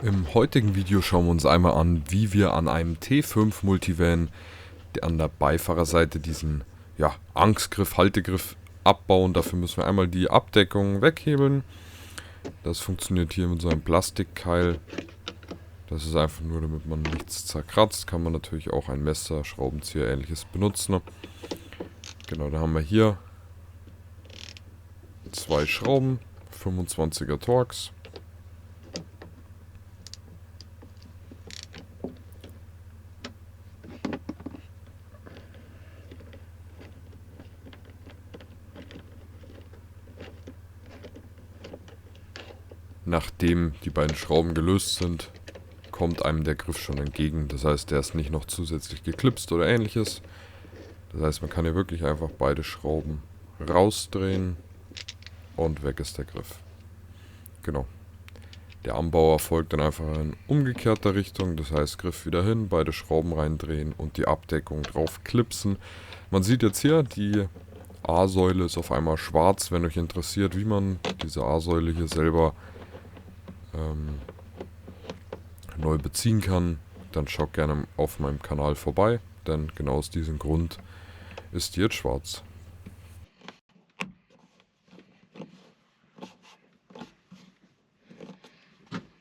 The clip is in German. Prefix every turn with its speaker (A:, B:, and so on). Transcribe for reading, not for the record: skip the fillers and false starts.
A: Im heutigen Video schauen wir uns einmal an, wie wir an einem T5 Multivan an der Beifahrerseite diesen Angstgriff, Haltegriff abbauen. Dafür müssen wir einmal die Abdeckung weghebeln. Das funktioniert hier mit so einem Plastikkeil. Das ist einfach nur, damit man nichts zerkratzt. Kann man natürlich auch ein Messer, Schraubenzieher, ähnliches benutzen. Genau, da haben wir hier zwei Schrauben, 25er Torx. Nachdem die beiden Schrauben gelöst sind, kommt einem der Griff schon entgegen. Das heißt, der ist nicht noch zusätzlich geklipst oder ähnliches. Das heißt, man kann hier wirklich einfach beide Schrauben rausdrehen und weg ist der Griff. Genau. Der Anbau erfolgt dann einfach in umgekehrter Richtung. Das heißt, Griff wieder hin, beide Schrauben reindrehen und die Abdeckung drauf klipsen. Man sieht jetzt hier, die A-Säule ist auf einmal schwarz. Wenn euch interessiert, wie man diese A-Säule hier selber neu beziehen kann, dann schaut gerne auf meinem Kanal vorbei, denn genau aus diesem Grund ist die jetzt schwarz.